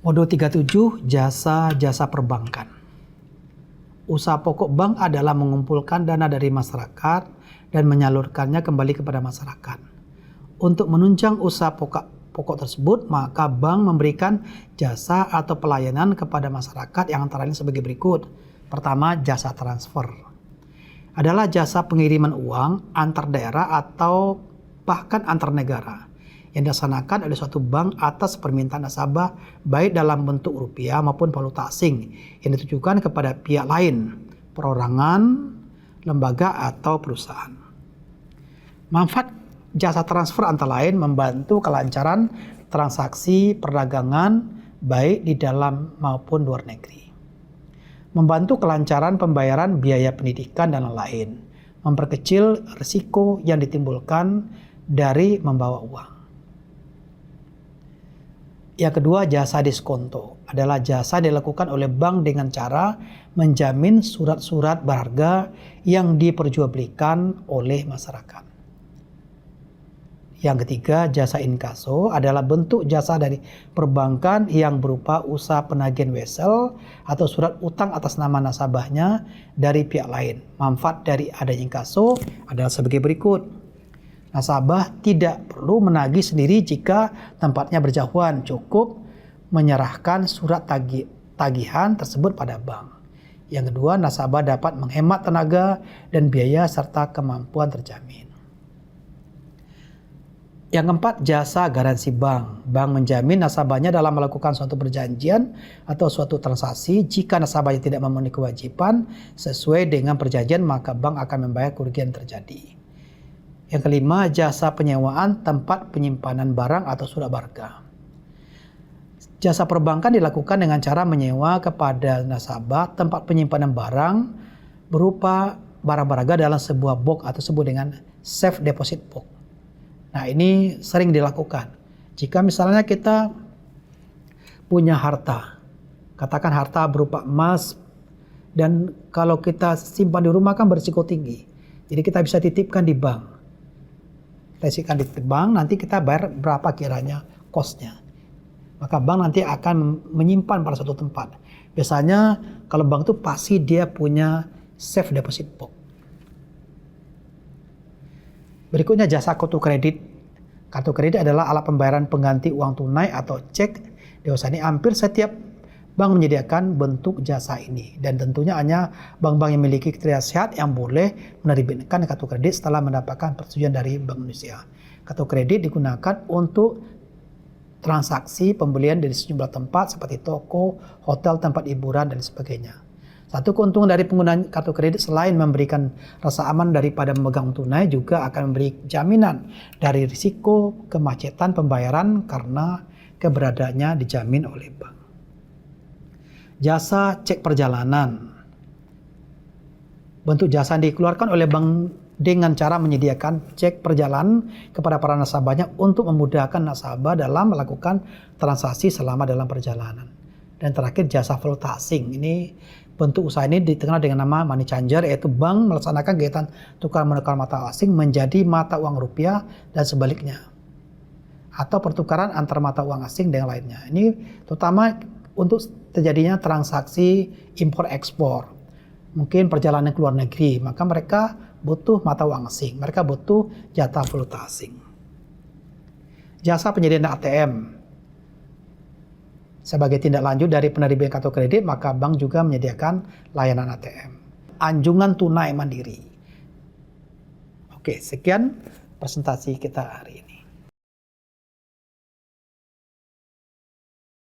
Modul 37, jasa-jasa perbankan. Usaha pokok bank adalah mengumpulkan dana dari masyarakat dan menyalurkannya kembali kepada masyarakat. Untuk menunjang usaha pokok tersebut, maka bank memberikan jasa atau pelayanan kepada masyarakat yang antara lain sebagai berikut. Pertama, jasa transfer. Adalah jasa pengiriman uang antar daerah atau bahkan antar negara yang dilaksanakan oleh suatu bank atas permintaan nasabah baik dalam bentuk rupiah maupun valuta asing yang ditujukan kepada pihak lain, perorangan, lembaga atau perusahaan. Manfaat jasa transfer antara lain membantu kelancaran transaksi perdagangan baik di dalam maupun luar negeri. Membantu kelancaran pembayaran biaya pendidikan dan lain-lain. Memperkecil risiko yang ditimbulkan dari membawa uang. Yang kedua, jasa diskonto adalah jasa dilakukan oleh bank dengan cara menjamin surat-surat berharga yang diperjualbelikan oleh masyarakat. Yang ketiga, jasa inkaso adalah bentuk jasa dari perbankan yang berupa usaha penagihan wesel atau surat utang atas nama nasabahnya dari pihak lain. Manfaat dari adanya inkaso adalah sebagai berikut. Nasabah tidak perlu menagih sendiri jika tempatnya berjauhan, cukup menyerahkan surat tagihan tersebut pada bank. Yang kedua, nasabah dapat menghemat tenaga dan biaya serta kemampuan terjamin. Yang keempat, jasa garansi bank. Bank menjamin nasabahnya dalam melakukan suatu perjanjian atau suatu transaksi. Jika nasabahnya tidak memenuhi kewajiban sesuai dengan perjanjian, maka bank akan membayar kerugian terjadi. Yang kelima, jasa penyewaan tempat penyimpanan barang atau surat berharga. Jasa perbankan dilakukan dengan cara menyewa kepada nasabah tempat penyimpanan barang berupa barang berharga dalam sebuah box atau disebut dengan safe deposit box. Nah, ini sering dilakukan. Jika misalnya kita punya harta, katakan harta berupa emas, dan kalau kita simpan di rumah kan berisiko tinggi. Jadi kita bisa titipkan di bank. Kita isikan di bank, nanti kita bayar berapa kiranya kosnya. Maka bank nanti akan menyimpan pada suatu tempat. Biasanya kalau bank itu pasti dia punya safe deposit box. Berikutnya, jasa kartu kredit. Kartu kredit adalah alat pembayaran pengganti uang tunai atau cek. Dewasa ini hampir setiap bank menyediakan bentuk jasa ini. Dan tentunya hanya bank-bank yang memiliki kriteria sehat yang boleh menerbitkan kartu kredit setelah mendapatkan persetujuan dari Bank Indonesia. Kartu kredit digunakan untuk transaksi pembelian dari sejumlah tempat seperti toko, hotel, tempat hiburan, dan sebagainya. Satu keuntungan dari penggunaan kartu kredit selain memberikan rasa aman daripada memegang tunai, juga akan memberi jaminan dari risiko kemacetan pembayaran karena keberadaannya dijamin oleh bank. Jasa cek perjalanan. Bentuk jasa yang dikeluarkan oleh bank dengan cara menyediakan cek perjalanan kepada para nasabahnya untuk memudahkan nasabah dalam melakukan transaksi selama dalam perjalanan. Dan terakhir, jasa valuta asing. Ini bentuk usaha ini dikenal dengan nama money changer, yaitu bank melaksanakan kegiatan tukar menukar mata asing menjadi mata uang rupiah dan sebaliknya, atau pertukaran antar mata uang asing dengan lainnya. Ini terutama untuk terjadinya transaksi impor ekspor, mungkin perjalanan ke luar negeri, maka mereka butuh mata uang asing, mereka butuh jasa valuta asing. Jasa penyediaan ATM. Sebagai tindak lanjut dari penerbitan kartu kredit, maka bank juga menyediakan layanan ATM. Anjungan tunai mandiri. Oke, sekian presentasi kita hari ini.